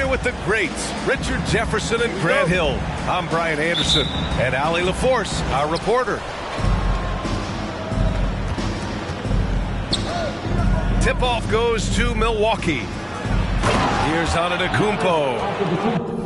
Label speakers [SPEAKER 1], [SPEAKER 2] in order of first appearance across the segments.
[SPEAKER 1] with the greats, Richard Jefferson and Grant Hill. I'm Brian Anderson, and Allie LaForce, our reporter. Tip-off goes to Milwaukee. Here's Antetokounmpo.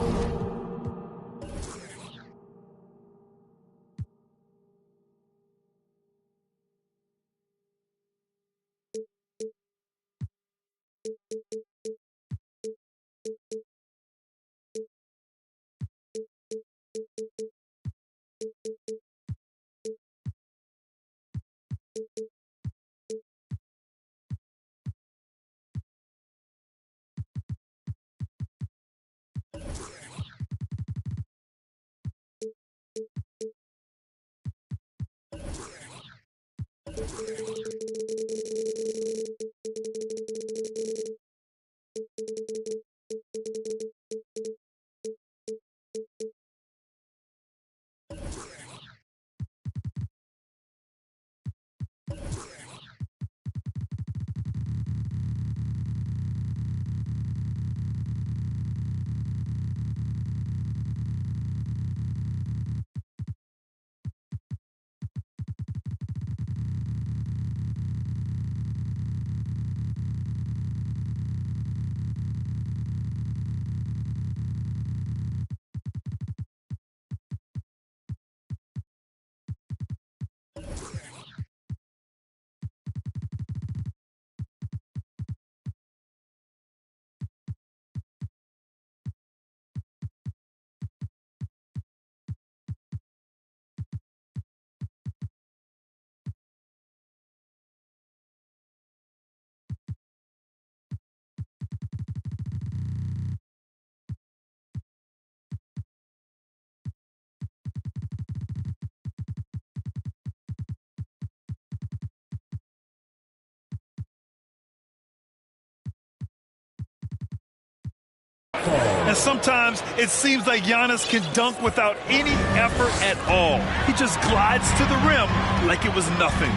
[SPEAKER 2] And sometimes it seems like Giannis can dunk without any effort at all. He just glides to the rim like it was nothing.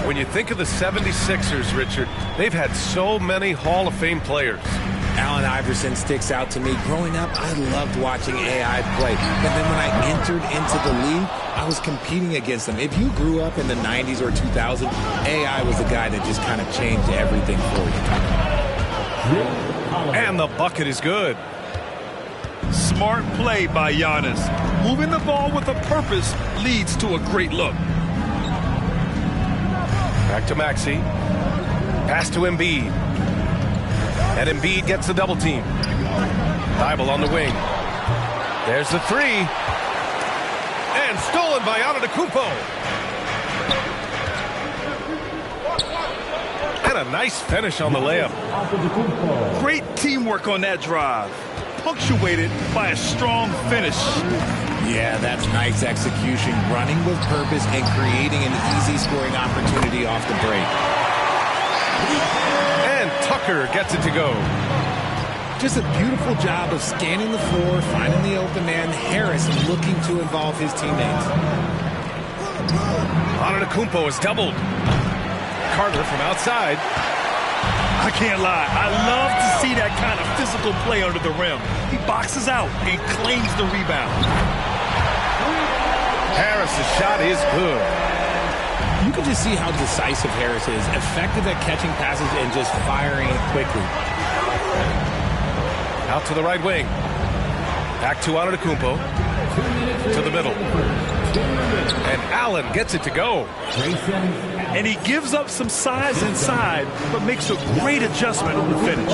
[SPEAKER 1] When you think of the 76ers, Richard, they've had so many Hall of Fame players.
[SPEAKER 3] Allen Iverson sticks out to me. Growing up, I loved watching AI play. But then when I entered into the league, I was competing against them. If you grew up in the 90s or 2000s, AI was the guy that just kind of changed everything for you.
[SPEAKER 1] And the bucket is good.
[SPEAKER 2] Smart play by Giannis. Moving the ball with a purpose leads to a great look.
[SPEAKER 1] Back to Maxey. Pass to Embiid. And Embiid gets the double team. Thibault on the wing. There's the three. And stolen by Antetokounmpo. And a nice finish on the layup.
[SPEAKER 2] Great teamwork on that drive. Punctuated by a strong finish.
[SPEAKER 3] Yeah, that's nice execution. Running with purpose and creating an easy scoring opportunity off the break.
[SPEAKER 1] And Tucker gets it to go.
[SPEAKER 3] Just a beautiful job of scanning the floor, finding the open man. Harris looking to involve his teammates.
[SPEAKER 1] Antetokounmpo is doubled. Carter from outside.
[SPEAKER 2] I can't lie. I love to see that kind of physical play under the rim. He boxes out and claims the rebound.
[SPEAKER 1] Harris's shot is good.
[SPEAKER 3] You can just see how decisive Harris is. Effective at catching passes and just firing it quickly.
[SPEAKER 1] Out to the right wing. Back to Antetokounmpo. To the middle. And Allen gets it to go.
[SPEAKER 2] And he gives up some size inside, but makes a great adjustment on the finish.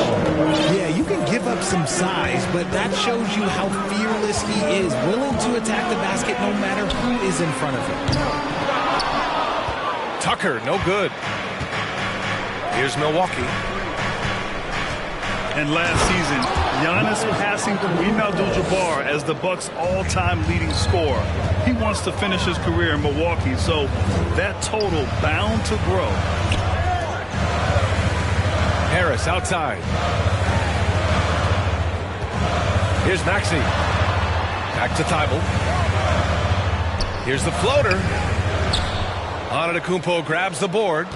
[SPEAKER 3] Yeah, you can give up some size, but that shows you how fearless he is, willing to attack the basket no matter who is in front of him.
[SPEAKER 1] Tucker, no good. Here's Milwaukee.
[SPEAKER 2] And last season, Giannis passing Kareem Abdul-Jabbar as the Bucks' all-time leading scorer. He wants to finish his career in Milwaukee, so that total bound to grow.
[SPEAKER 1] Harris outside. Here's Maxey. Back to Thibault. Here's the floater. Antetokounmpo grabs the board.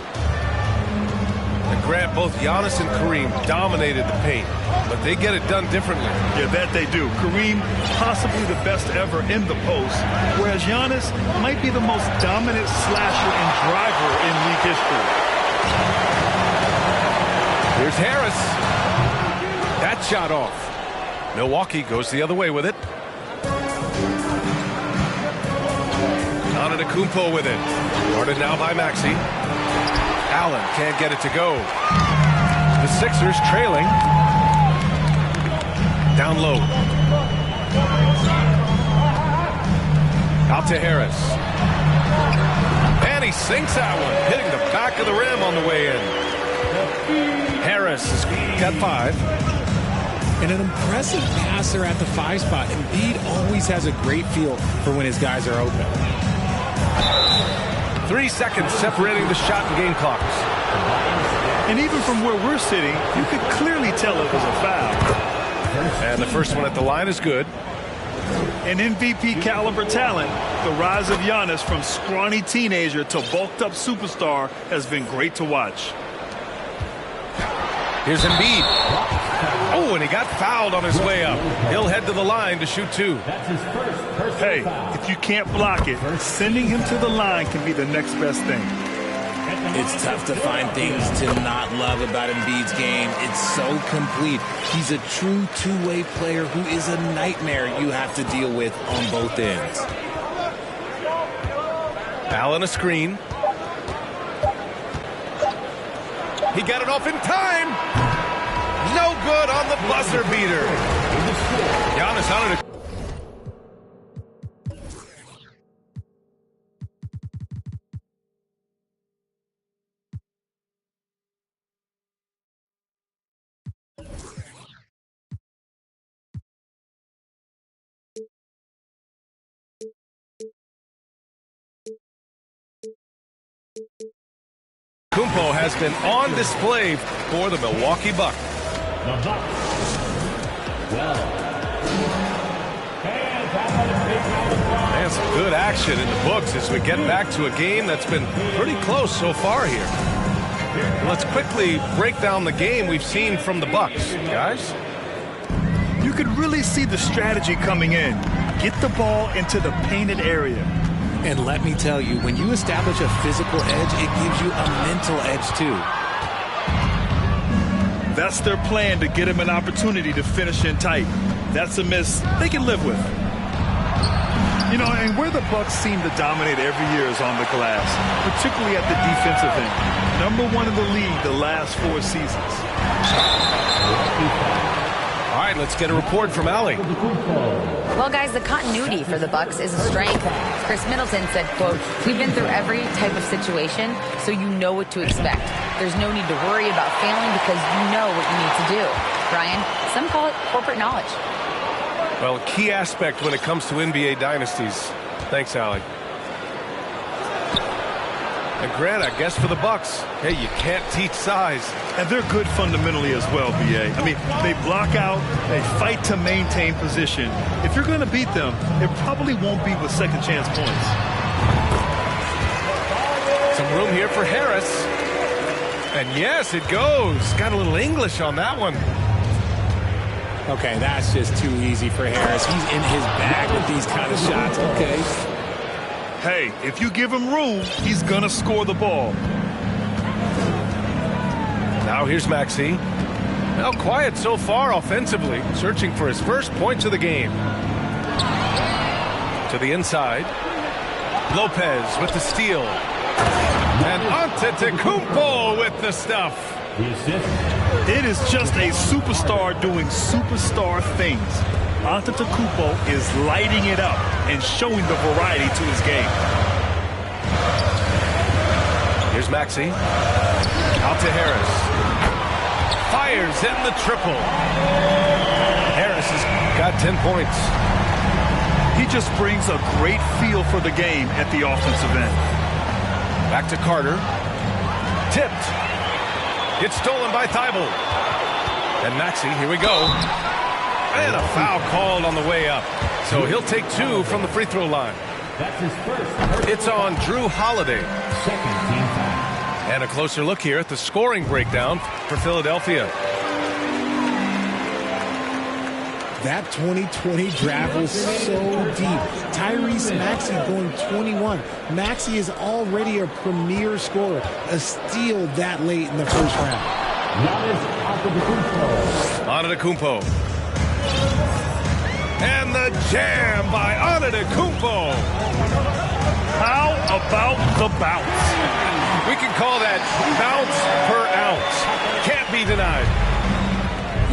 [SPEAKER 1] And Grant, both Giannis and Kareem dominated the paint, but they get it done differently.
[SPEAKER 2] Yeah, that they do. Kareem, possibly the best ever in the post, whereas Giannis might be the most dominant slasher and driver in league history.
[SPEAKER 1] Here's Harris. That shot off. Milwaukee goes the other way with it. Antetokounmpo with it. Guarded now by Maxey. Allen can't get it to go. The Sixers trailing. Down low. Out to Harris. And he sinks that one, hitting the back of the rim on the way in. Harris has got 5.
[SPEAKER 3] And an impressive passer at the 5 spot. Embiid always has a great feel for when his guys are open.
[SPEAKER 1] 3 seconds separating the shot and game clocks.
[SPEAKER 2] And even from where we're sitting, you could clearly tell it was a foul.
[SPEAKER 1] And the first one at the line is good.
[SPEAKER 2] An MVP caliber talent, the rise of Giannis from scrawny teenager to bulked up superstar has been great to watch.
[SPEAKER 1] Here's Embiid. Oh, and he got fouled on his way up. He'll head to the line to shoot 2.
[SPEAKER 2] Hey, if you can't block it, sending him to the line can be the next best thing.
[SPEAKER 3] It's tough to find things to not love about Embiid's game. It's so complete. He's a true two-way player who is a nightmare you have to deal with on both ends.
[SPEAKER 1] Allen a screen. He got it off in time. No good on the buzzer beater. Giannis on it. Kumpo has been on display for the Milwaukee Bucks. And some good action in the books as we get back to a game that's been pretty close so far here. Let's quickly break down the game we've seen from the Bucks, guys.
[SPEAKER 2] You could really see the strategy coming in. Get the ball into the painted area.
[SPEAKER 3] And let me tell you, when you establish a physical edge, it gives you a mental edge too.
[SPEAKER 2] That's their plan, to get him an opportunity to finish in tight. That's a miss they can live with. You know, and where the Bucks seem to dominate every year is on the glass, particularly at the defensive end. #1 in the league the last 4 seasons.
[SPEAKER 1] All right, let's get a report from Allie.
[SPEAKER 4] Well, guys, the continuity for the Bucks is a strength. Chris Middleton said, quote, "We've been through every type of situation, so you know what to expect. There's no need to worry about failing because you know what you need to do." Ryan, some call it corporate knowledge.
[SPEAKER 1] Well, a key aspect when it comes to NBA dynasties. Thanks, Allie. And Grant, I guess for the Bucks, hey, you can't teach size.
[SPEAKER 2] And they're good fundamentally as well, B.A. I mean, they block out, they fight to maintain position. If you're going to beat them, it probably won't be with second chance points.
[SPEAKER 1] Some room here for Harris. And yes, it goes. Got a little English on that one.
[SPEAKER 3] Okay, that's just too easy for Harris. He's in his bag with these kind of shots. Okay.
[SPEAKER 2] Hey, if you give him room, he's going to score the ball.
[SPEAKER 1] Now here's Maxey. Now quiet so far offensively, searching for his first points of the game. To the inside. Lopez with the steal. And Antetokounmpo with the stuff.
[SPEAKER 2] It is just a superstar doing superstar things. Antetokounmpo is lighting it up and showing the variety to his game.
[SPEAKER 1] Here's Maxey. Out to Harris. Fires in the triple. Harris has got 10 points.
[SPEAKER 2] He just brings a great feel for the game at the offensive end.
[SPEAKER 1] Back to Carter. Tipped. It's stolen by Thibault. And Maxey, here we go. And a foul called on the way up. So he'll take 2 from the free throw line.
[SPEAKER 5] That's his first.
[SPEAKER 1] It's on Drew Holiday.
[SPEAKER 5] Second team foul.
[SPEAKER 1] And a closer look here at the scoring breakdown for Philadelphia.
[SPEAKER 3] That 2020 draft was so deep. Tyrese Maxey going 21. Maxey is already a premier scorer. A steal that late in the first round.
[SPEAKER 1] Antetokounmpo. And the jam by Antetokounmpo.
[SPEAKER 2] How about the bounce?
[SPEAKER 1] We can call that bounce per ounce. Can't be denied.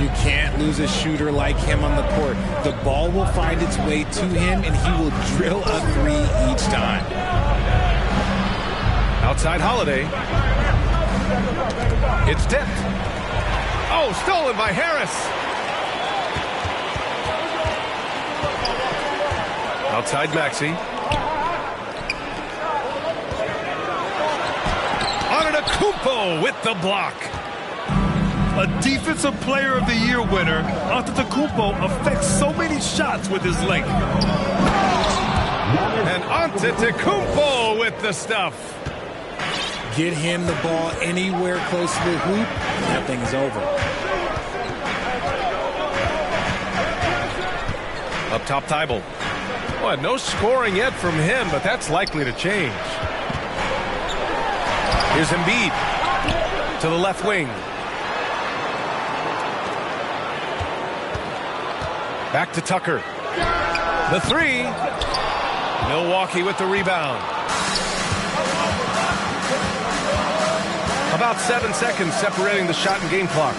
[SPEAKER 3] You can't lose a shooter like him on the court. The ball will find its way to him, and he will drill a three each time.
[SPEAKER 1] Outside Holiday. It's tipped. Oh, stolen by Harris. Outside Maxey. Antetokounmpo with the block.
[SPEAKER 2] A Defensive Player of the Year winner, Antetokounmpo affects so many shots with his length.
[SPEAKER 1] And Antetokounmpo with the stuff.
[SPEAKER 3] Get him the ball anywhere close to the hoop, that thing is over.
[SPEAKER 1] Up top, Thybulle. Well, no scoring yet from him, but that's likely to change. Here's Embiid to the left wing. Back to Tucker. The three. Milwaukee with the rebound. About 7 seconds separating the shot and game clocks.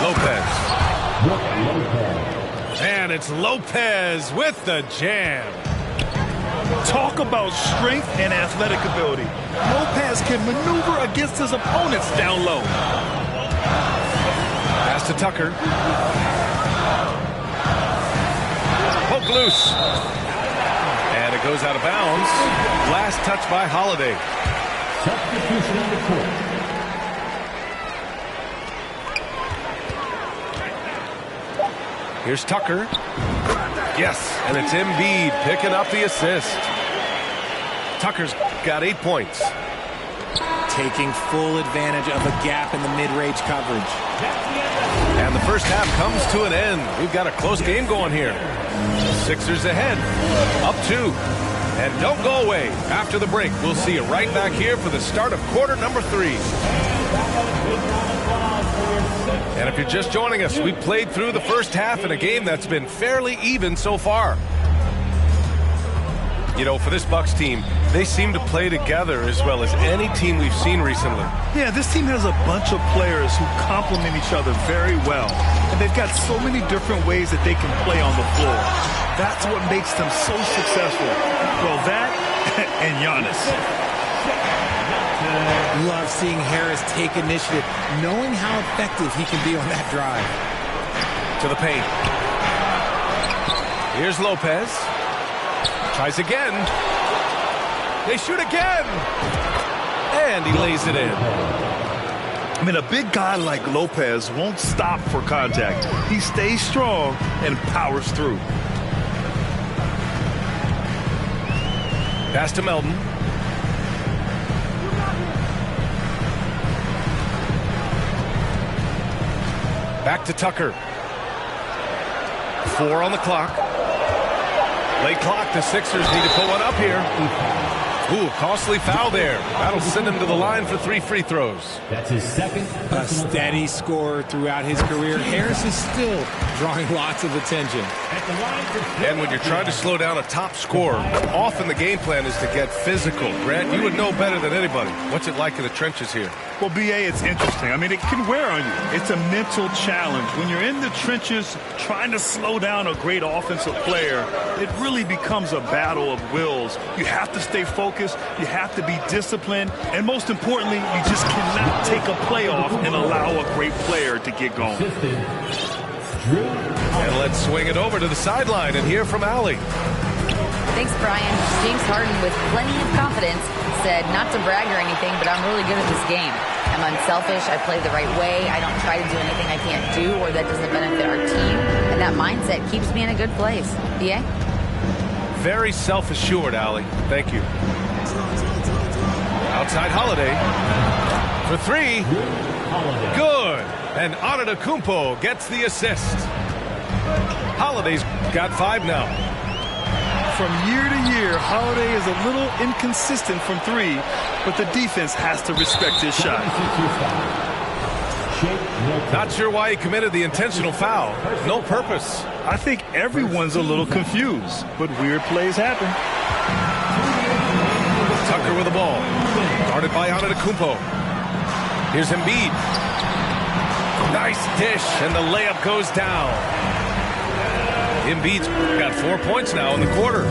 [SPEAKER 1] Lopez. And it's Lopez with the jam.
[SPEAKER 2] Talk about strength and athletic ability. Lopez can maneuver against his opponents down low.
[SPEAKER 1] Pass to Tucker. Poke loose. And it goes out of bounds. Last touch by Holiday.
[SPEAKER 5] Substitution on the court.
[SPEAKER 1] Here's Tucker. Yes, and it's Embiid picking up the assist. Tucker's got 8 points.
[SPEAKER 3] Taking full advantage of a gap in the mid-range coverage.
[SPEAKER 1] And the first half comes to an end. We've got a close game going here. Sixers ahead, up 2. And don't go away. After the break, we'll see you right back here for the start of quarter number 3. And if you're just joining us, we played through the first half in a game that's been fairly even so far. You know, for this Bucks team, they seem to play together as well as any team we've seen recently.
[SPEAKER 2] Yeah, this team has a bunch of players who complement each other very well. And they've got so many different ways that they can play on the floor. That's what makes them so successful. Well, that and Giannis.
[SPEAKER 3] Love seeing Harris take initiative, knowing how effective he can be on that drive.
[SPEAKER 1] To the paint. Here's Lopez. Tries again. They shoot again. And he lays it in.
[SPEAKER 2] I mean, a big guy like Lopez won't stop for contact. He stays strong and powers through.
[SPEAKER 1] Pass to Melton. Back to Tucker. 4 on the clock. Late clock, the Sixers need to put one up here. Ooh, costly foul there. That'll send him to the line for 3 free throws.
[SPEAKER 5] That's his second.
[SPEAKER 3] A steady scorer throughout his career. Harris is still drawing lots of attention.
[SPEAKER 1] And when you're trying to slow down a top scorer, often the game plan is to get physical. Grant, you would know better than anybody. What's it like in the trenches here?
[SPEAKER 2] Well, B.A., it's interesting. I mean, it can wear on you. It's a mental challenge. When you're in the trenches trying to slow down a great offensive player, it really becomes a battle of wills. You have to stay focused. You have to be disciplined. And most importantly, you just cannot take a play off and allow a great player to get going.
[SPEAKER 1] And let's swing it over to the sideline and hear from Allie.
[SPEAKER 4] Thanks, Brian. James Harden, with plenty of confidence, said not to brag or anything, but I'm really good at this game. I'm unselfish. I play the right way. I don't try to do anything I can't do or that doesn't benefit our team. And that mindset keeps me in a good place. Very
[SPEAKER 1] self-assured, Allie. Thank you. Outside Holiday for three. Good. And Antetokounmpo gets the assist. Holiday's got 5 now.
[SPEAKER 2] From year to year, Holiday is a little inconsistent from 3, but the defense has to respect his shot.
[SPEAKER 1] Not sure why he committed the intentional foul. No purpose.
[SPEAKER 2] I think everyone's a little confused, but weird plays happen.
[SPEAKER 1] Tucker with the ball. Guarded by Antetokounmpo. Here's Embiid. Nice dish, and the layup goes down. Embiid's got 4 points now in the quarter.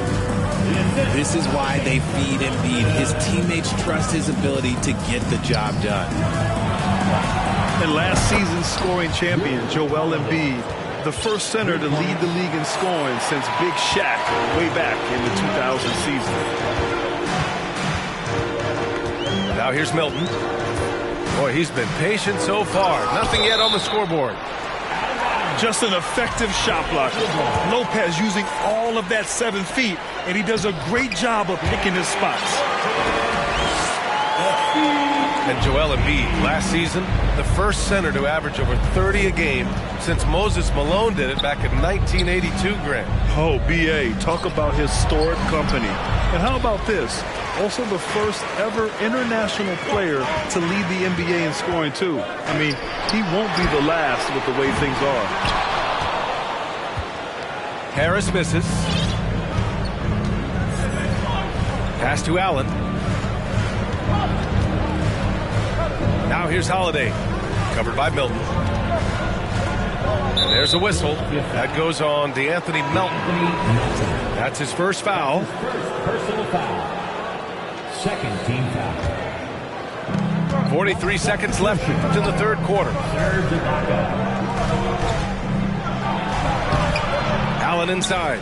[SPEAKER 3] This is why they feed Embiid. His teammates trust his ability to get the job done.
[SPEAKER 2] And last season's scoring champion, Joel Embiid, the first center to lead the league in scoring since Big Shaq way back in the 2000 season.
[SPEAKER 1] Now here's Milton. Boy, he's been patient so far. Nothing yet on the scoreboard.
[SPEAKER 2] Just an effective shot blocker. Lopez using all of that 7 feet, and he does a great job of picking his spots.
[SPEAKER 1] And Joel Embiid, last season, the first center to average over 30 a game since Moses Malone did it back in 1982, Grant.
[SPEAKER 2] Oh, B.A., talk about historic company. And how about this? Also the first ever international player to lead the NBA in scoring, too. I mean, he won't be the last with the way things are.
[SPEAKER 1] Harris misses. Pass to Allen. Now here's Holiday. Covered by Milton. And there's a whistle. That goes on DeAnthony Melton. That's his first foul.
[SPEAKER 5] Personal foul. Second team foul.
[SPEAKER 1] 43 seconds left in the third quarter. Allen inside.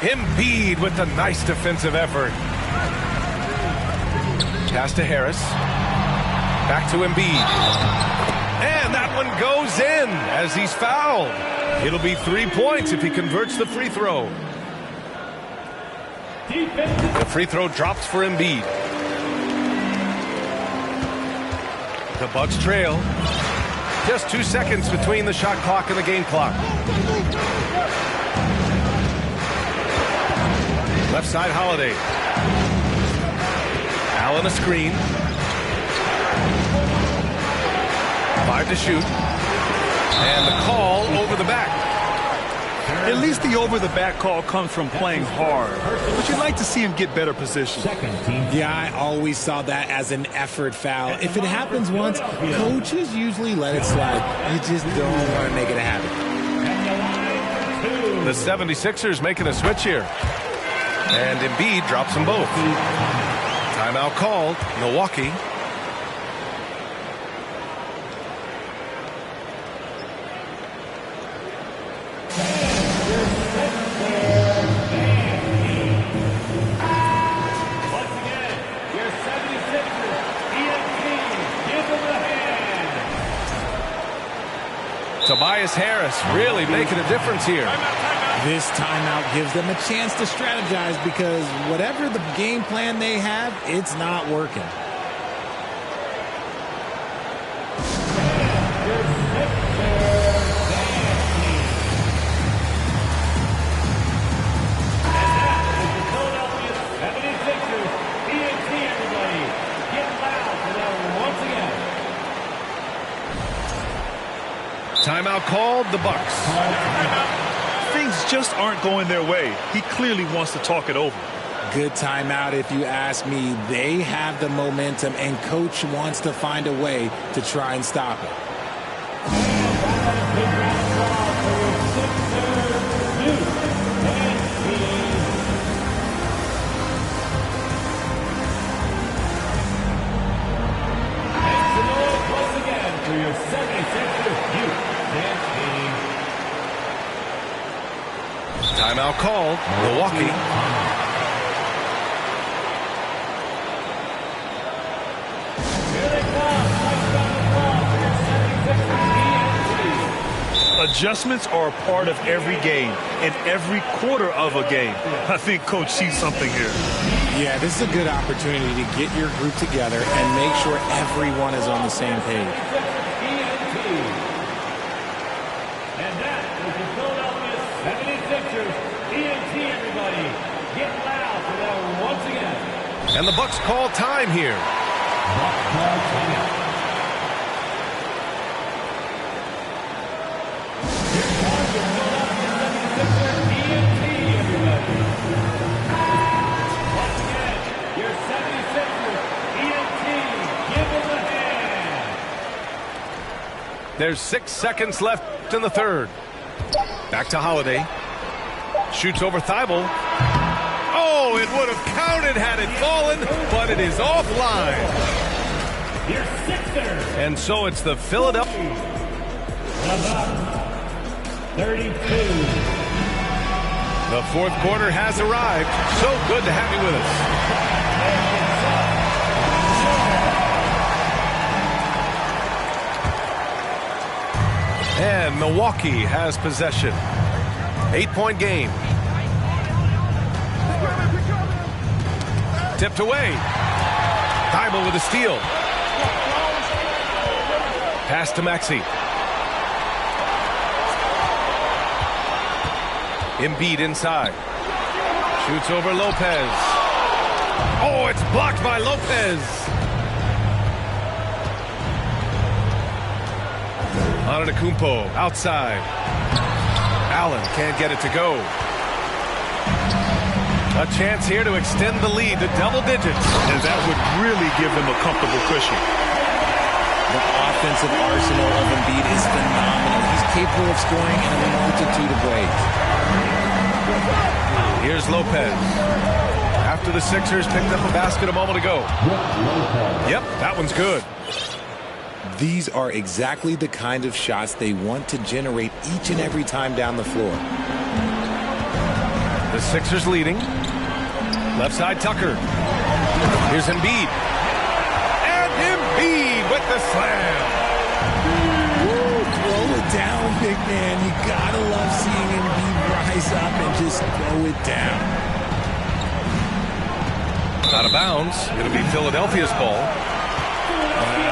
[SPEAKER 1] Embiid with a nice defensive effort. Pass to Harris. Back to Embiid. And that one goes in as he's fouled. It'll be 3 points if he converts the free throw. The free throw drops for Embiid. The Bucks trail. Just 2 seconds between the shot clock and the game clock. Left side Holiday. Allen a screen. 5 to shoot. And the call over the back.
[SPEAKER 2] At least the over-the-back call comes from playing hard. But you'd like to see him get better position.
[SPEAKER 3] Yeah, I always saw that as an effort foul. If it happens once, coaches usually let it slide. You just don't want to make it a habit.
[SPEAKER 1] The 76ers making a switch here. And Embiid drops them both. Timeout called. Milwaukee. Tobias Harris really making a difference here.
[SPEAKER 3] This timeout gives them a chance to strategize because whatever the game plan they have, it's not working.
[SPEAKER 1] Timeout called, the Bucks.
[SPEAKER 2] Things just aren't going their way. He clearly wants to talk it over.
[SPEAKER 3] Good timeout if you ask me. They have the momentum, and coach wants to find a way to try and stop it.
[SPEAKER 1] Timeout called, Milwaukee.
[SPEAKER 2] Adjustments are a part of every game and every quarter of a game. I think Coach sees something here.
[SPEAKER 3] Yeah, this is a good opportunity to get your group together and make sure everyone is on the same page.
[SPEAKER 5] And that is the Philadelphia 76ers. ENT, everybody. Get loud for that once again.
[SPEAKER 1] And the Bucks call time here.
[SPEAKER 5] Bucks call timeout. Here comes the Philadelphia 76ers. ENT, everybody. Once again, your 76ers. ENT, give them a hand.
[SPEAKER 1] There's 6 seconds left in the third. Back to Holiday. Shoots over Thibault. Oh, it would have counted had it fallen, but it is offline.
[SPEAKER 5] Your Sixers.
[SPEAKER 1] And so it's the Philadelphia.
[SPEAKER 5] About 32.
[SPEAKER 1] The fourth quarter has arrived. So good to have you with us. And Milwaukee has possession. 8-point game. Tipped away. Thibault with a steal. Pass to Maxey. Embiid inside. Shoots over Lopez. Oh, it's blocked by Lopez. Antetokounmpo outside. Allen can't get it to go. A chance here to extend the lead to double digits.
[SPEAKER 2] And that would really give them a comfortable cushion.
[SPEAKER 3] The offensive arsenal of Embiid is phenomenal. He's capable of scoring in a multitude of ways.
[SPEAKER 1] Here's Lopez. After the Sixers picked up a basket a moment ago. Yep, that one's good.
[SPEAKER 3] These are exactly the kind of shots they want to generate each and every time down the floor.
[SPEAKER 1] The Sixers leading. Left side Tucker. Here's Embiid. And Embiid with the slam.
[SPEAKER 3] Woo, throw it down, big man. You gotta love seeing Embiid rise up and just throw it down.
[SPEAKER 1] Out of bounds. It'll be Philadelphia's ball.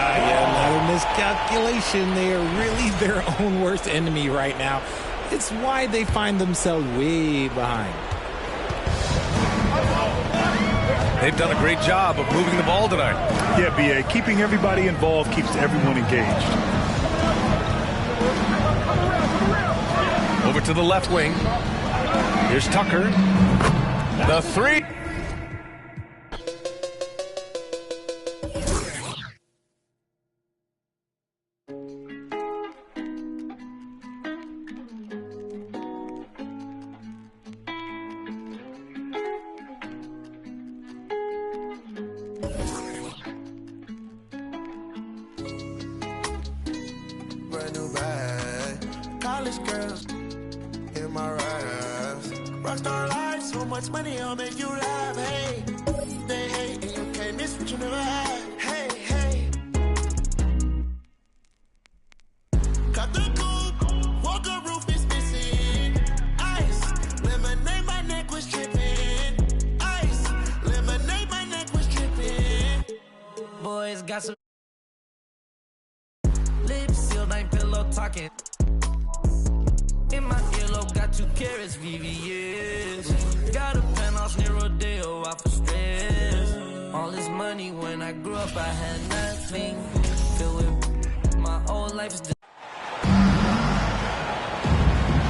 [SPEAKER 3] Another miscalculation. They are really their own worst enemy right now. It's why they find themselves way behind.
[SPEAKER 1] They've done a great job of moving the ball tonight.
[SPEAKER 2] Yeah, B.A., keeping everybody involved keeps everyone engaged.
[SPEAKER 1] Over to the left wing. Here's Tucker. The three.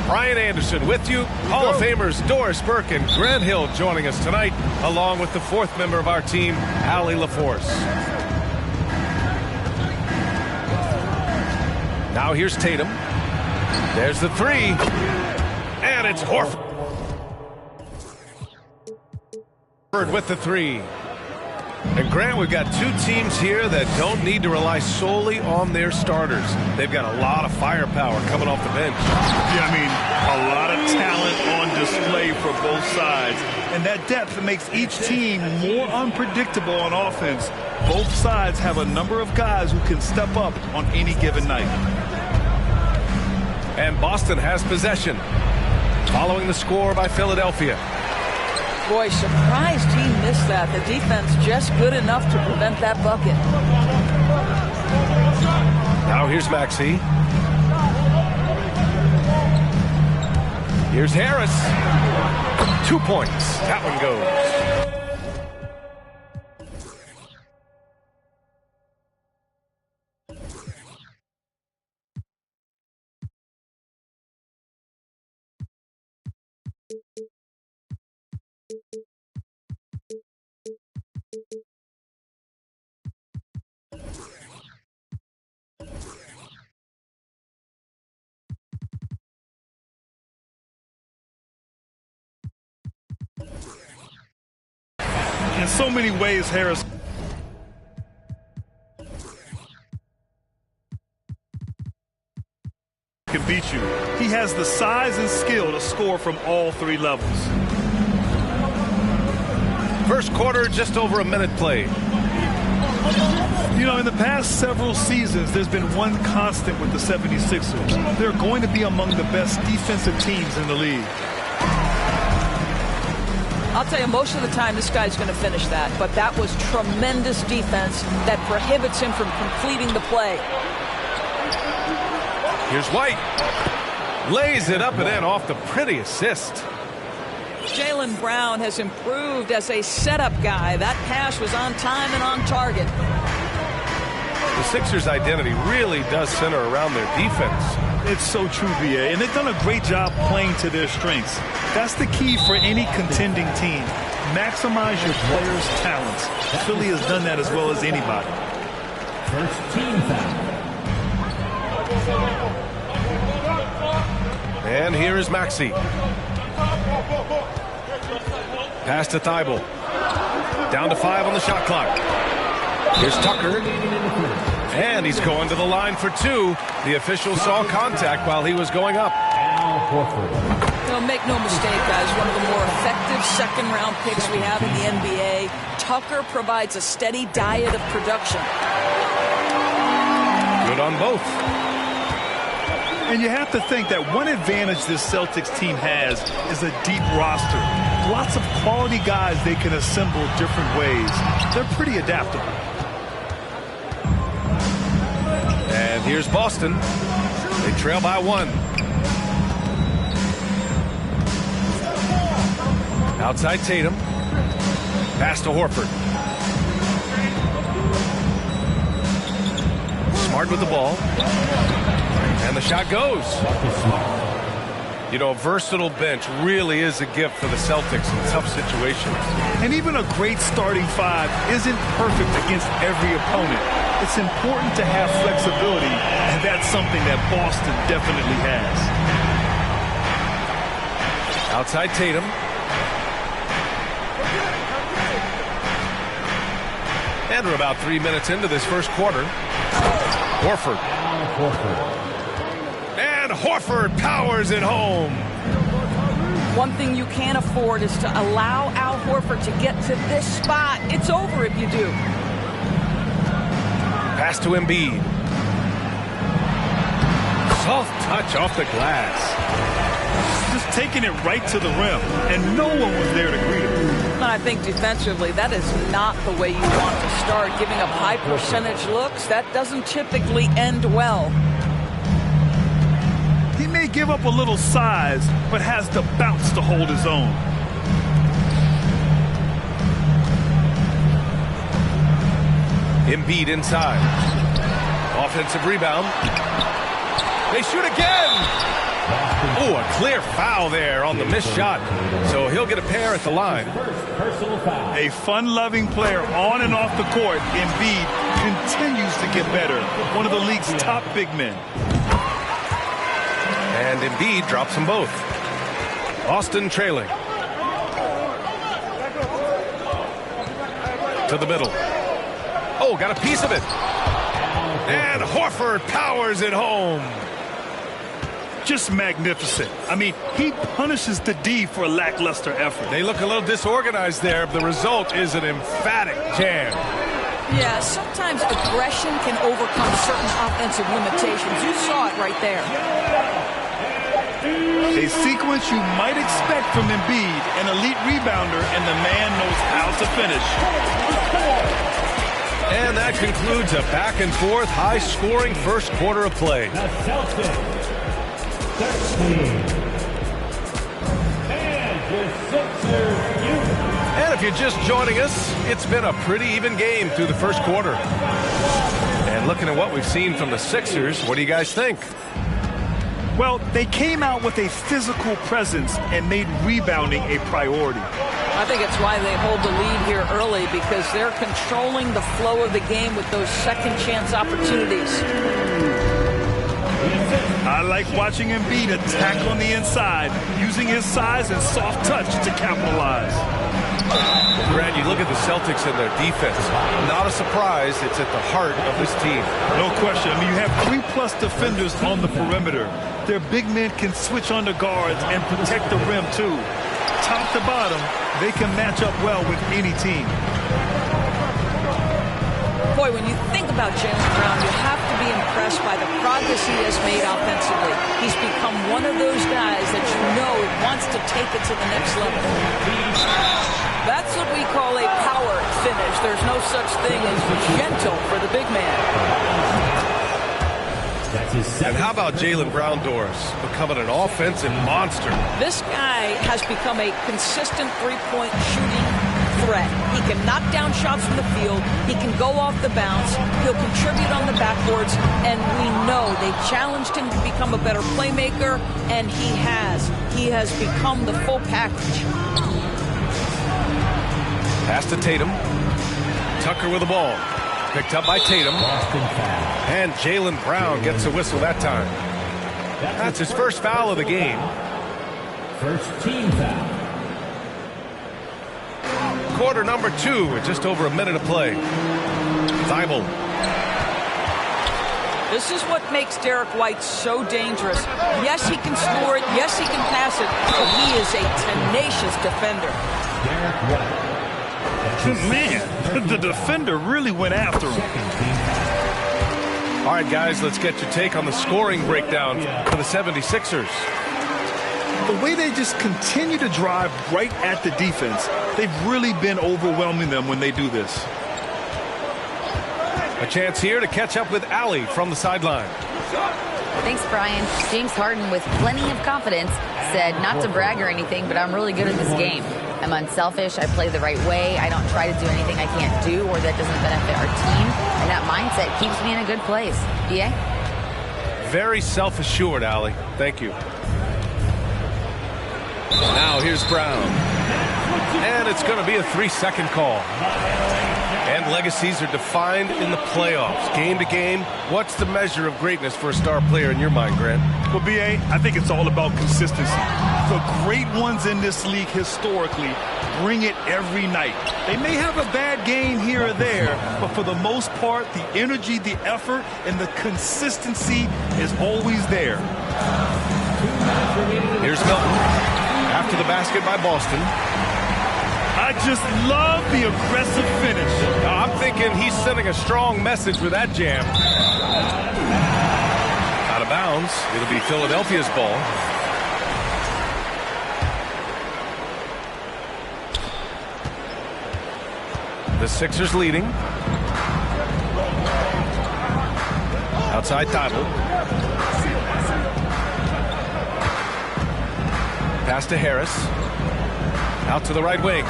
[SPEAKER 1] Brian Anderson with you. Hall of Famers Doris Burke and Grant Hill joining us tonight, along with the fourth member of our team, Allie LaForce. Now here's Tatum. There's the three. And it's Horford with the three. And Grant, we've got two teams here that don't need to rely solely on their starters. They've got a lot of firepower coming off the bench.
[SPEAKER 2] Yeah, I mean, a lot of talent on display for both sides. And that depth makes each team more unpredictable on offense. Both sides have a number of guys who can step up on any given night.
[SPEAKER 1] And Boston has possession. Following the score by Philadelphia.
[SPEAKER 6] Boy, surprised he missed that. The defense just good enough to prevent that bucket.
[SPEAKER 1] Now here's Maxey. Here's Harris. 2 points. That one goes.
[SPEAKER 2] In so many ways, Harris can beat you. He has the size and skill to score from all three levels.
[SPEAKER 1] First quarter, just over a minute played.
[SPEAKER 2] You know, in the past several seasons, there's been one constant with the 76ers. They're going to be among the best defensive teams in the league.
[SPEAKER 6] I'll tell you, most of the time this guy's going to finish that, but that was tremendous defense that prohibits him from completing the play.
[SPEAKER 1] Here's White. Lays it up and in off the pretty assist.
[SPEAKER 6] Jaylen Brown has improved as a setup guy. That pass was on time and on target.
[SPEAKER 1] The Sixers' identity really does center around their defense.
[SPEAKER 2] It's so true, VA, and they've done a great job playing to their strengths. That's the key for any contending team. Maximize your players' talents. Philly has done that as well as anybody.
[SPEAKER 5] First team foul.
[SPEAKER 1] And here is Maxey. Pass to Thibault. Down to 5 on the shot clock. Here's Tucker. And he's going to the line for 2. The official saw contact while he was going up.
[SPEAKER 6] No, make no mistake, guys. One of the more effective second-round picks we have in the NBA. Tucker provides a steady diet of production.
[SPEAKER 1] Good on both.
[SPEAKER 2] And you have to think that one advantage this Celtics team has is a deep roster. Lots of quality guys they can assemble different ways. They're pretty adaptable.
[SPEAKER 1] And here's Boston. They trail by 1. Outside Tatum. Pass to Horford. Smart with the ball. And the shot goes. You know, a versatile bench really is a gift for the Celtics in tough situations.
[SPEAKER 2] And even a great starting 5 isn't perfect against every opponent. It's important to have flexibility, and that's something that Boston definitely has.
[SPEAKER 1] Outside Tatum. And we're about 3 minutes into this first quarter. Horford. And Horford powers it home.
[SPEAKER 6] One thing you can't afford is to allow Al Horford to get to this spot. It's over if you do.
[SPEAKER 1] Pass to Embiid. Soft touch off the glass.
[SPEAKER 2] Just taking it right to the rim, and no one was there to greet him.
[SPEAKER 6] And I think defensively, that is not the way you want to start. Giving up high percentage looks, that doesn't typically end well.
[SPEAKER 2] He may give up a little size, but has the bounce to hold his own.
[SPEAKER 1] Embiid inside. Offensive rebound. They shoot again. Oh, a clear foul there on the missed shot. So he'll get a pair at the line.
[SPEAKER 2] A fun-loving player on and off the court, Embiid continues to get better. One of the league's top big men.
[SPEAKER 1] And Embiid drops them both. Boston trailing. To the middle. Oh, got a piece of it. And Horford powers it home.
[SPEAKER 2] Just magnificent. I mean, he punishes the D for a lackluster effort.
[SPEAKER 1] They look a little disorganized there. The result is an emphatic jam.
[SPEAKER 6] Yeah, sometimes aggression can overcome certain offensive limitations. You saw it right there.
[SPEAKER 2] A sequence you might expect from Embiid, an elite rebounder, and the man knows how to finish.
[SPEAKER 1] And that concludes a back-and-forth, high-scoring first quarter of play.
[SPEAKER 5] The Celtics, 13. And the Sixers,
[SPEAKER 1] And if you're just joining us, it's been a pretty even game through the first quarter. And looking at what we've seen from the Sixers, what do you guys think?
[SPEAKER 2] Well, they came out with a physical presence and made rebounding a priority.
[SPEAKER 6] I think it's why they hold the lead here early, because they're controlling the flow of the game with those second chance opportunities.
[SPEAKER 2] I like watching Embiid attack on the inside, using his size and soft touch to capitalize.
[SPEAKER 1] Grant, you look at the Celtics and their defense. Not a surprise, it's at the heart of this team.
[SPEAKER 2] No question. I mean, you have 3+ defenders on the perimeter. Their big men can switch on the guards and protect the rim, too. Top to bottom, they can match up well with any team.
[SPEAKER 6] Boy, when you think about Jaylen Brown, you have to be impressed by the progress he has made offensively. He's become one of those guys that you know wants to take it to the next level. That's what we call a power finish. There's no such thing as gentle for the big man.
[SPEAKER 1] And how about Jaylen Brown, Doris, becoming an offensive monster?
[SPEAKER 6] This guy has become a consistent three-point shooting threat. He can knock down shots from the field. He can go off the bounce. He'll contribute on the backboards. And we know they challenged him to become a better playmaker, and he has. He has become the full package.
[SPEAKER 1] Pass to Tatum. Tucker with the ball. Picked up by Tatum. And Jaylen Brown gets a whistle that time. That's his first foul of the game.
[SPEAKER 5] first team foul.
[SPEAKER 1] Quarter number 2 with just over a minute of play. Thybulle.
[SPEAKER 6] This is what makes Derek White so dangerous. Yes, he can score it. Yes, he can pass it. But he is a tenacious defender.
[SPEAKER 5] Derek White.
[SPEAKER 2] Man, the defender really went after him.
[SPEAKER 1] All right, guys, let's get your take on the scoring breakdown for the 76ers.
[SPEAKER 2] The way they just continue to drive right at the defense, they've really been overwhelming them when they do this.
[SPEAKER 1] A chance here to catch up with Allie from the sideline.
[SPEAKER 4] Thanks, Brian. James Harden, with plenty of confidence, said not to brag or anything, but I'm really good at this game. I'm unselfish. I play the right way. I don't try to do anything I can't do or that doesn't benefit our team. And that mindset keeps me in a good place. B.A.?
[SPEAKER 1] Very self-assured, Allie. Thank you. Now here's Brown. And it's going to be a 3-second call. And legacies are defined in the playoffs. Game to game, what's the measure of greatness for a star player in your mind, Grant?
[SPEAKER 2] Well, B.A., I think it's all about consistency. The great ones in this league historically bring it every night. They may have a bad game here or there, but for the most part, the energy, the effort, and the consistency is always there.
[SPEAKER 1] Here's Milton. After the basket by Boston.
[SPEAKER 2] I just love the aggressive finish.
[SPEAKER 1] I'm thinking he's sending a strong message with that jam. Out of bounds. It'll be Philadelphia's ball. The Sixers leading. Outside Thybulle. Pass to Harris. Out to the right wing.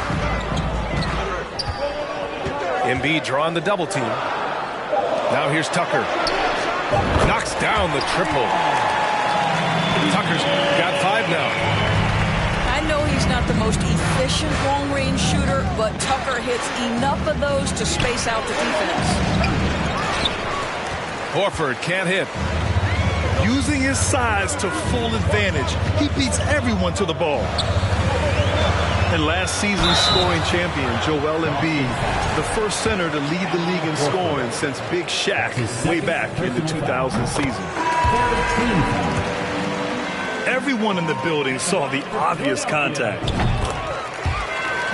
[SPEAKER 1] Embiid drawing the double team. Now here's Tucker. Knocks down the triple. Tucker's got 5 now.
[SPEAKER 6] I know he's not the most efficient long-range shooter, but Tucker hits enough of those to space out the defense.
[SPEAKER 1] Horford can't hit.
[SPEAKER 2] Using his size to full advantage, he beats everyone to the ball. And last season's scoring champion, Joel Embiid, the first center to lead the league in scoring since Big Shaq way back in the 2000 season. Everyone in the building saw the obvious contact.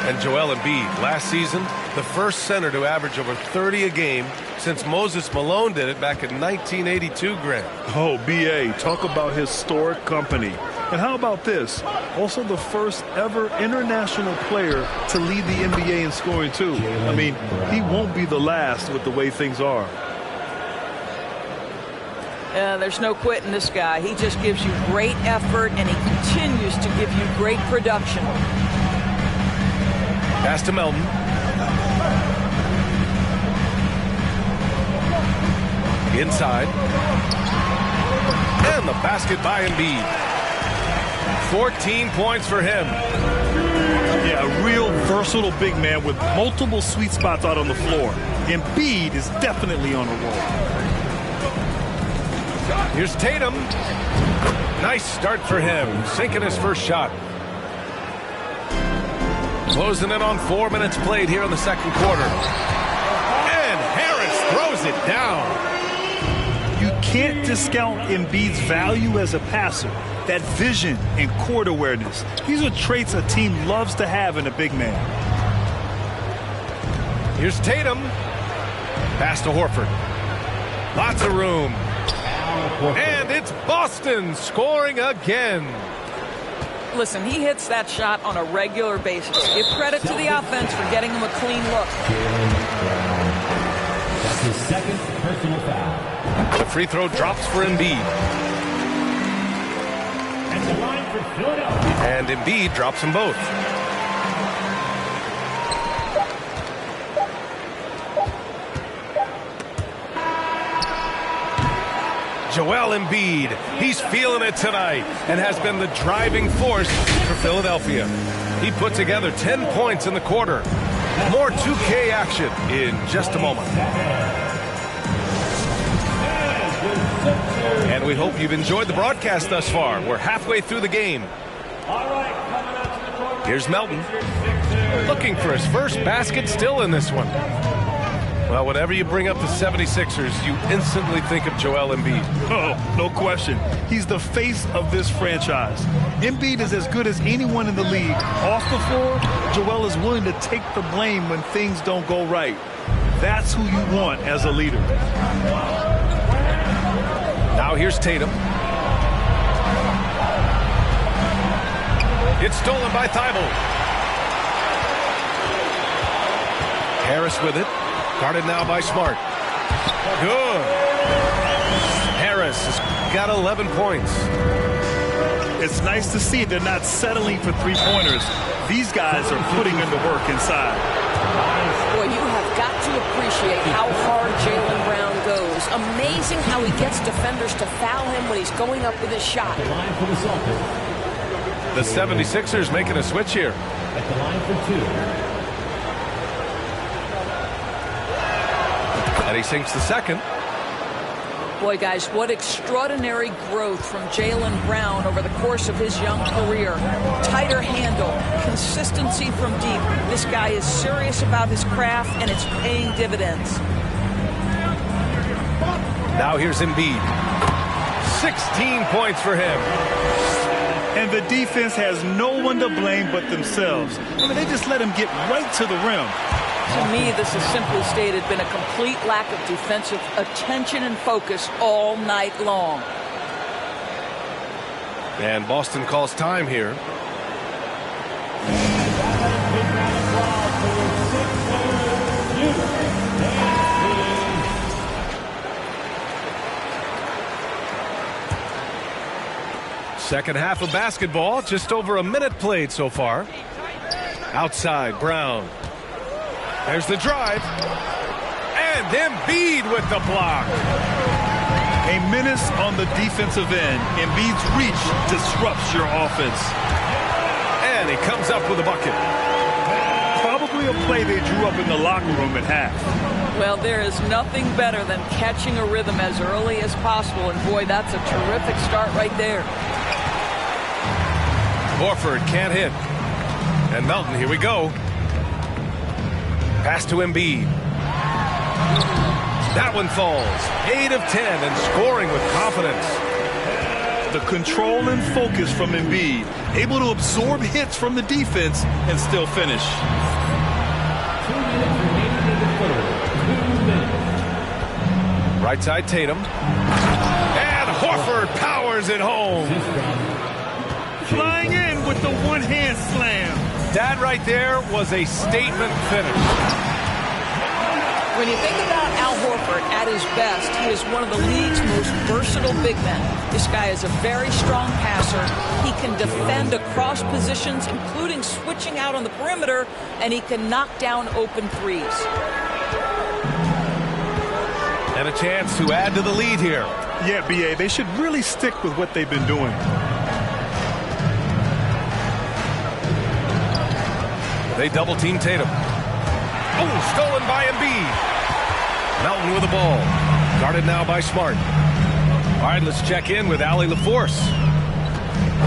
[SPEAKER 1] And Joel Embiid, last season, the first center to average over 30 a game since Moses Malone did it back in 1982, Grant.
[SPEAKER 2] Oh, B.A., talk about historic company. And how about this? Also the first ever international player to lead the NBA in scoring, too. I mean, he won't be the last with the way things are.
[SPEAKER 6] There's no quitting this guy. He just gives you great effort, and he continues to give you great production.
[SPEAKER 1] Pass to Melton. Inside. And the basket by Embiid. 14 points for him.
[SPEAKER 2] Yeah, a real versatile big man with multiple sweet spots out on the floor. Embiid is definitely on a roll.
[SPEAKER 1] Here's Tatum. Nice start for him, sinking his first shot. Closing in on 4 minutes played here in the second quarter. And Harris throws it down.
[SPEAKER 2] You can't discount Embiid's value as a passer. That vision and court awareness. These are traits a team loves to have in a big man.
[SPEAKER 1] Here's Tatum. Pass to Horford. Lots of room. And it's Boston scoring again.
[SPEAKER 6] Listen, he hits that shot on a regular basis. Give credit to the offense for getting him a clean look.
[SPEAKER 5] That's his second personal foul.
[SPEAKER 1] The free throw drops for Embiid.
[SPEAKER 5] And the line for Philadelphia.
[SPEAKER 1] And Embiid drops them both. Joel Embiid, he's feeling it tonight and has been the driving force for Philadelphia. He put together 10 points in the quarter. More 2K action in just a moment. And we hope you've enjoyed the broadcast thus far. We're halfway through the game. Here's Melton, looking for his first basket, still in this one. Well, whenever you bring up the 76ers, you instantly think of Joel Embiid.
[SPEAKER 2] Oh, no question. He's the face of this franchise. Embiid is as good as anyone in the league. Off the floor, Joel is willing to take the blame when things don't go right. That's who you want as a leader.
[SPEAKER 1] Now here's Tatum. It's stolen by Thibault. Harris with it. Guarded now by Smart. Good. Harris has got 11 points.
[SPEAKER 2] It's nice to see they're not settling for three-pointers. These guys are putting in the work inside.
[SPEAKER 6] Boy, you have got to appreciate how hard Jaylen Brown goes. Amazing how he gets defenders to foul him when he's going up with his shot.
[SPEAKER 5] The line for the Celtics.
[SPEAKER 1] The 76ers making a switch here.
[SPEAKER 5] At the line for two.
[SPEAKER 1] And he sinks the second.
[SPEAKER 6] Boy, guys, what extraordinary growth from Jaylen Brown over the course of his young career. Tighter handle, consistency from deep. This guy is serious about his craft, and it's paying dividends.
[SPEAKER 1] Now here's Embiid. 16 points for him.
[SPEAKER 2] And the defense has no one to blame but themselves. I mean, they just let him get right to the rim.
[SPEAKER 6] To me, this has simply stated been a complete lack of defensive attention and focus all night long.
[SPEAKER 1] And Boston calls time here. Second half of basketball, just over a minute played so far. Outside, Brown. There's the drive. And Embiid with the block.
[SPEAKER 2] A menace on the defensive end. Embiid's reach disrupts your offense.
[SPEAKER 1] And he comes up with a bucket.
[SPEAKER 2] Probably a play they drew up in the locker room at half.
[SPEAKER 6] Well, there is nothing better than catching a rhythm as early as possible. And boy, that's a terrific start right there.
[SPEAKER 1] Horford can't hit. And Melton, here we go. Pass to Embiid. That one falls. 8 of 10 and scoring with confidence.
[SPEAKER 2] The control and focus from Embiid. Able to absorb hits from the defense and still finish.
[SPEAKER 5] 2 minutes remaining in the third. 2 minutes.
[SPEAKER 1] Right side Tatum. And Horford powers it home.
[SPEAKER 2] flying in with the one-hand slam.
[SPEAKER 1] That right there was a statement finish.
[SPEAKER 6] When you think about Al Horford at his best, he is one of the league's most versatile big men. This guy is a very strong passer. He can defend across positions, including switching out on the perimeter, and he can knock down open threes.
[SPEAKER 1] And a chance to add to the lead here.
[SPEAKER 2] Yeah, B.A., they should really stick with what they've been doing.
[SPEAKER 1] They double-team Tatum. Oh, stolen by Embiid. Melton with the ball. Guarded now by Smart. All right, let's check in with Allie LaForce.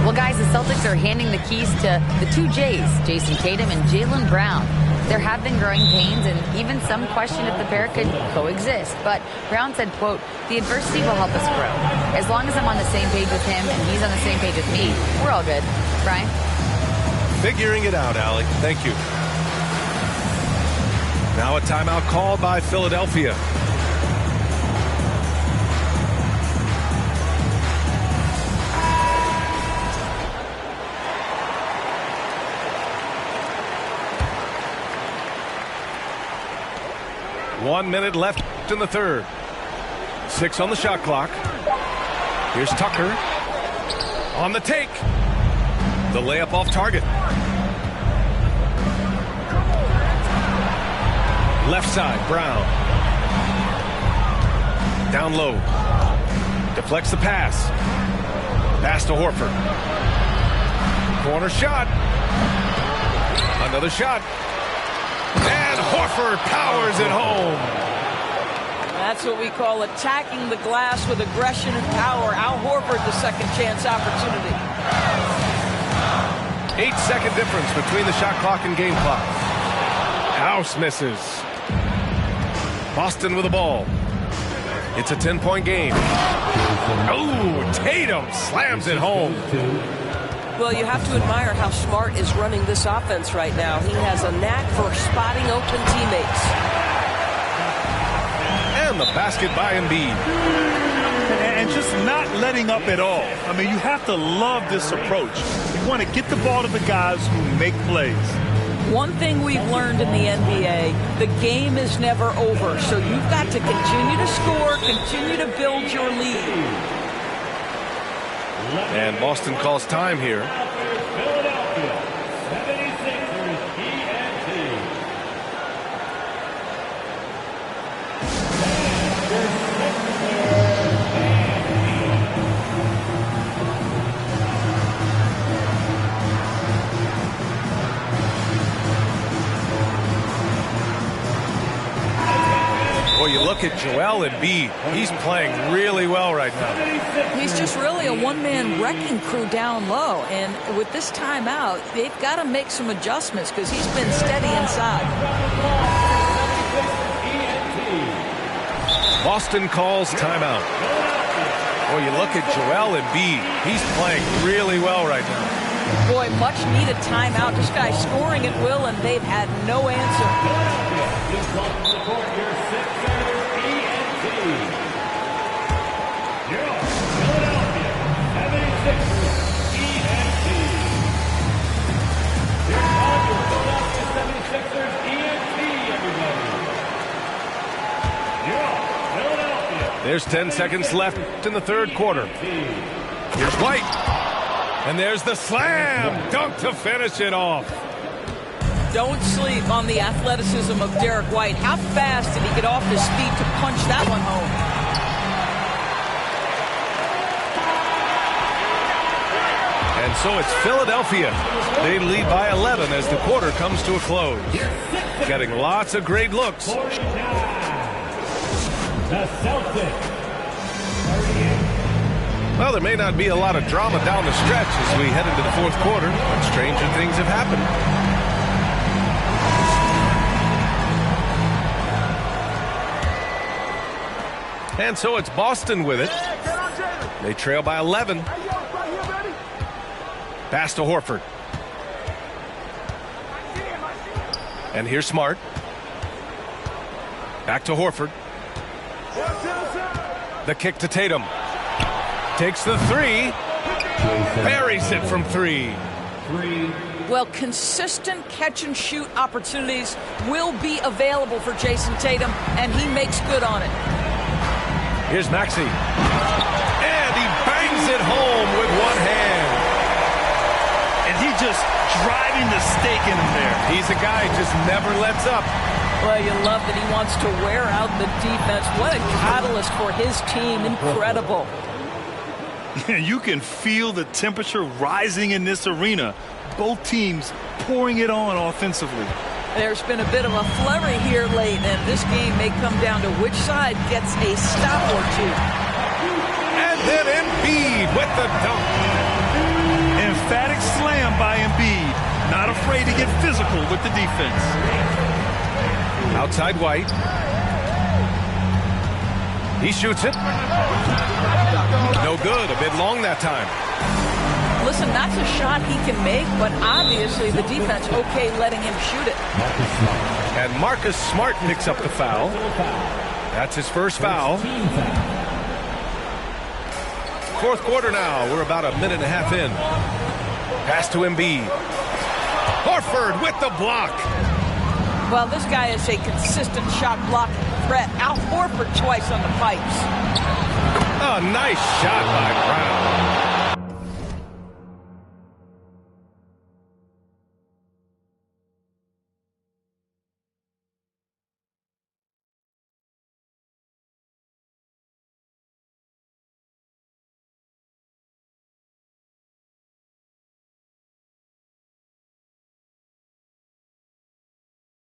[SPEAKER 4] Well, guys, the Celtics are handing the keys to the two J's, Jason Tatum and Jaylen Brown. There have been growing pains, and even some question if the pair could coexist. But Brown said, quote, "The adversity will help us grow. As long as I'm on the same page with him and he's on the same page with me, we're all good." Brian?
[SPEAKER 1] Figuring it out, Allie. Thank you. Now a timeout called by Philadelphia. One minute left in the third. 6 on the shot clock. Here's Tucker on the take. The layup off target. Left side, Brown. Down low. Deflects the pass. Pass to Horford. Corner shot. Another shot. And Horford powers it home.
[SPEAKER 6] That's what we call attacking the glass with aggression and power. Al Horford, the second chance opportunity.
[SPEAKER 1] 8-second difference between the shot clock and game clock. House misses. Boston with the ball. It's a 10-point game. Oh, Tatum slams it home.
[SPEAKER 6] Well, you have to admire how Smart is running this offense right now. He has a knack for spotting open teammates.
[SPEAKER 1] And the basket by Embiid.
[SPEAKER 2] And just not letting up at all. I mean, you have to love this approach. You want to get the ball to the guys who make plays.
[SPEAKER 6] One thing we've learned in the NBA, the game is never over. So you've got to continue to score, continue to build your lead.
[SPEAKER 1] And Boston calls time here.
[SPEAKER 5] Philadelphia 76ers ENT.
[SPEAKER 1] Boy, you look at Joel Embiid. He's playing really well right now.
[SPEAKER 6] He's just really a one-man wrecking crew down low. And with this timeout, they've got to make some adjustments because he's been steady inside.
[SPEAKER 1] Boston calls timeout. Boy, you look at Joel Embiid. He's playing really well right now.
[SPEAKER 6] Boy, much needed timeout. This guy's scoring at will, and they've had no answer.
[SPEAKER 1] There's 10 seconds left in the third quarter. Here's White. And there's the slam dunk to finish it off.
[SPEAKER 6] Don't sleep on the athleticism of Derek White. How fast did he get off his feet to punch that one home?
[SPEAKER 1] And so it's Philadelphia. They lead by 11 as the quarter comes to a close. Getting lots of great looks.
[SPEAKER 5] The Celtics.
[SPEAKER 1] Well, there may not be a lot of drama down the stretch as we head into the fourth quarter, but stranger things have happened. And so it's Boston with it. They trail by 11. Pass to Horford. And here's Smart. Back to Horford. The kick to Tatum. Takes the three. Buries it from 3.
[SPEAKER 6] Well, consistent catch-and-shoot opportunities will be available for Jason Tatum, and he makes good on it.
[SPEAKER 1] Here's Maxey. And he bangs it home with one hand.
[SPEAKER 2] And he just driving the stake in him there.
[SPEAKER 1] He's a guy who just never lets up.
[SPEAKER 6] Well, you love that he wants to wear out the defense. What a catalyst for his team. Incredible.
[SPEAKER 2] You can feel the temperature rising in this arena. Both teams pouring it on offensively.
[SPEAKER 6] There's been a bit of a flurry here late, and this game may come down to which side gets a stop or two.
[SPEAKER 1] And then Embiid with the dunk.
[SPEAKER 2] Emphatic slam by Embiid. Not afraid to get physical with the defense.
[SPEAKER 1] Outside White. He shoots it. No good. A bit long that time.
[SPEAKER 6] Listen, that's a shot he can make, but obviously the defense okay letting him shoot it.
[SPEAKER 1] And Marcus Smart picks up the foul. That's his first foul. Fourth quarter now. We're about a minute and a half in. Pass to Embiid. Horford with the block.
[SPEAKER 6] Well, this guy is a consistent shot block threat. Al Horford twice on the pipes.
[SPEAKER 1] A nice shot by Brown.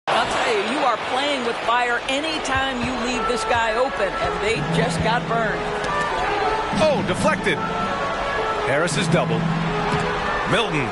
[SPEAKER 6] I'll tell you, you are playing with fire anytime you leave this guy open, and they just got burned.
[SPEAKER 1] Oh, deflected. Harris is doubled. Milton